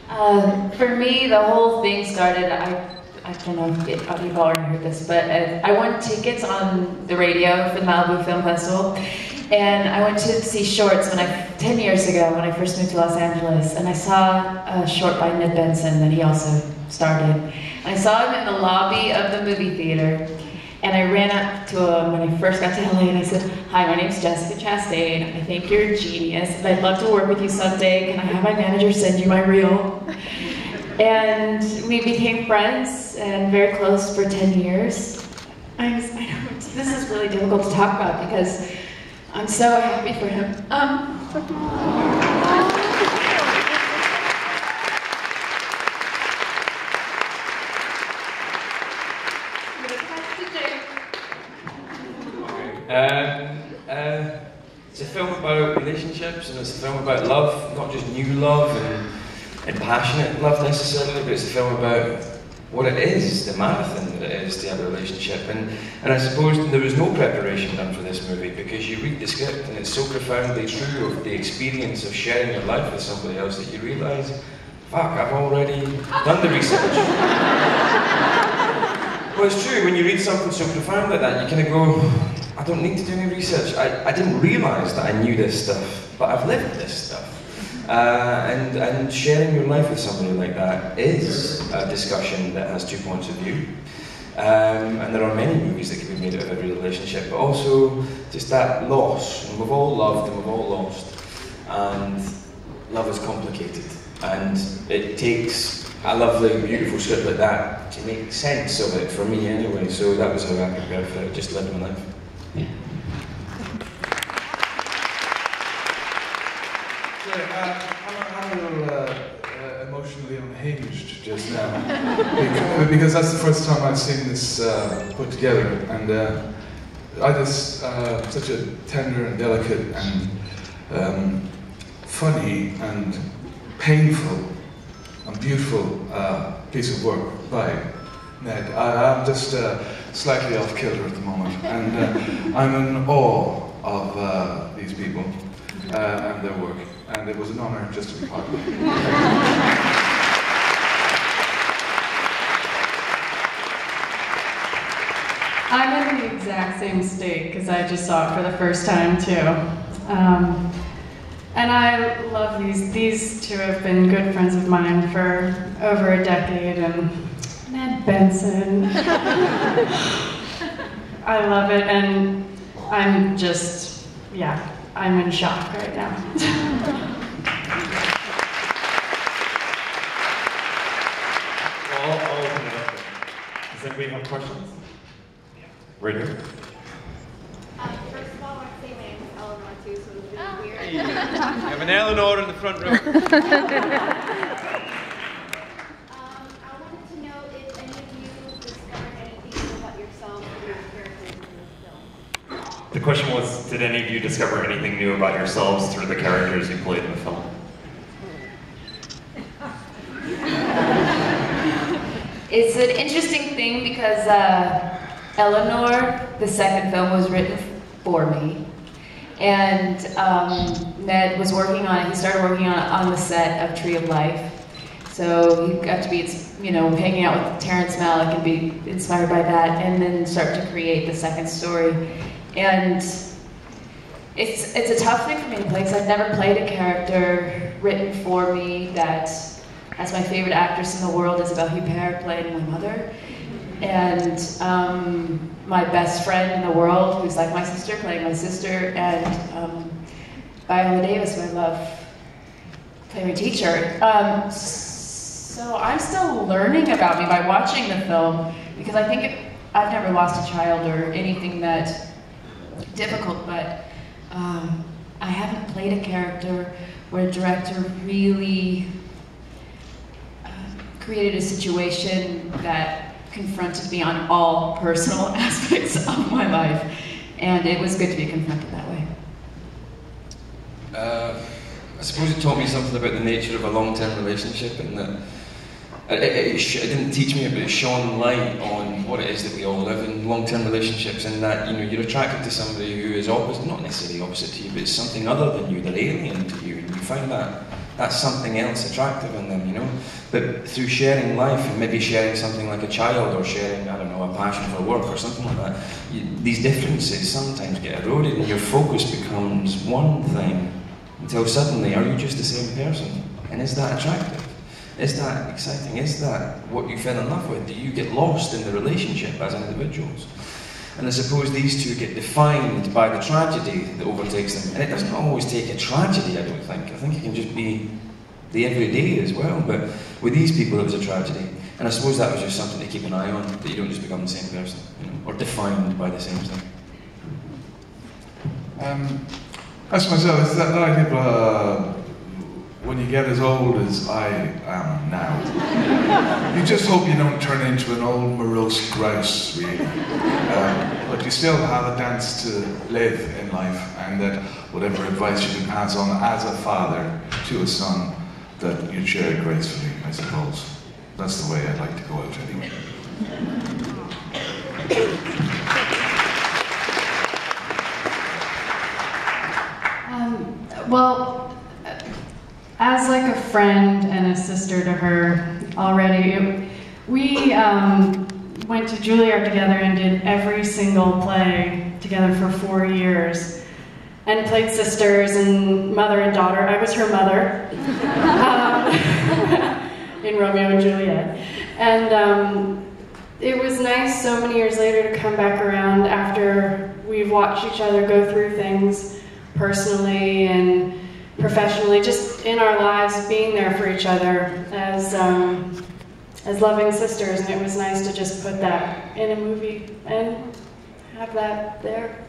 For me, the whole thing started, I don't know if you've already heard this, but I won tickets on the radio for the Malibu Film Festival, and I went to see shorts 10 years ago when I first moved to Los Angeles, and I saw a short by Ned Benson that he also started. And I saw him in the lobby of the movie theater, and I ran up to him when I first got to LA and I said, "Hi, my name's Jessica Chastain. I think you're a genius, and I'd love to work with you someday. Can I have my manager send you my reel?" And we became friends and very close for 10 years. This is really difficult to talk about because I'm so happy for him. It's a film about relationships, and it's a film about love, not just new love and passionate love necessarily, but it's a film about what it is, the marathon that it is to have a relationship. And I suppose there was no preparation done for this movie, because you read the script and it's so profoundly true of the experience of sharing your life with somebody else that you realise, fuck, I've already done the research. Well, it's true, when you read something so profound like that, you kind of go, I don't need to do any research. I didn't realise that I knew this stuff, but I've lived this stuff. And sharing your life with somebody like that is a discussion that has 2 points of view. And there are many movies that can be made out of every relationship, but also just that loss. And we've all loved and we've all lost. And love is complicated. And it takes a lovely, beautiful script like that to make sense of it, for me anyway. So that was how I prepared for it, just living my life. Yeah. I'm a little emotionally unhinged just now, because that's the first time I've seen this put together, and I just such a tender and delicate and funny and painful and beautiful piece of work by Ned. I'm just slightly off kilter at the moment, and I'm in awe of these people and their work, and it was an honour just to be part of it. I'm in the exact same state because I just saw it for the first time too. And I love these two have been good friends of mine for over a decade, and Ned Benson. I love it, and I'm just, yeah, I'm in shock right now. I'll open it up. Does anybody have questions? Right here. First of all, I want to say my name is Eleanor too, so it's really weird. You have an Eleanor in the front row. I wanted to know if any of you discovered anything about yourself or your characters in this film. The question was, did any of you discover anything new about yourselves through the characters you played in the film? It's an interesting thing because Eleanor, the second film, was written for me. And Ned was working on it. He started working on the set of Tree of Life. So he got to be, hanging out with Terrence Malick and be inspired by that, and then start to create the second story. And it's a tough thing for me to play because I've never played a character written for me that has my favorite actress in the world, Isabelle Huppert, playing my mother. And my best friend in the world, who's like my sister, playing my sister, and Viola Davis, who I love, playing my teacher. So I'm still learning about me by watching the film, because I think I've never lost a child or anything that difficult, but I haven't played a character where a director really created a situation that confronted me on all personal aspects of my life, and it was good to be confronted that way. I suppose it taught me something about the nature of a long-term relationship, and that it didn't teach me, but it shone light on what it is that we all live in long-term relationships, and that you're attracted to somebody who is opposite, not necessarily opposite to you, but it's something other than you, they're alien to you, and you find that That's something else attractive in them, you know. But through sharing life, and maybe sharing something like a child, or sharing, I don't know, a passion for work or something like that, these differences sometimes get eroded, and your focus becomes one thing, until suddenly, are you just the same person? And is that attractive? Is that exciting? Is that what you fell in love with? Do you get lost in the relationship as individuals? And I suppose these two get defined by the tragedy that overtakes them. And it doesn't always take a tragedy, I don't think. I think it can just be the everyday as well. But with these people, it was a tragedy. And I suppose that was just something to keep an eye on, that you don't just become the same person, you know, or defined by the same thing. As myself, is that idea when you get as old as I am now, you just hope you don't turn into an old morose grouse, really. But you still have a dance to live in life, and that whatever advice you can pass on as a father to a son, that you'd share it gracefully, I suppose. That's the way I'd like to go out anyway. Well, as like a friend and a sister to her already, we went to Juilliard together and did every single play together for 4 years, and played sisters and mother and daughter. I was her mother in Romeo and Juliet. And it was nice so many years later to come back around after we've watched each other go through things personally and professionally, just in our lives, being there for each other as loving sisters. And it was nice to just put that in a movie and have that there.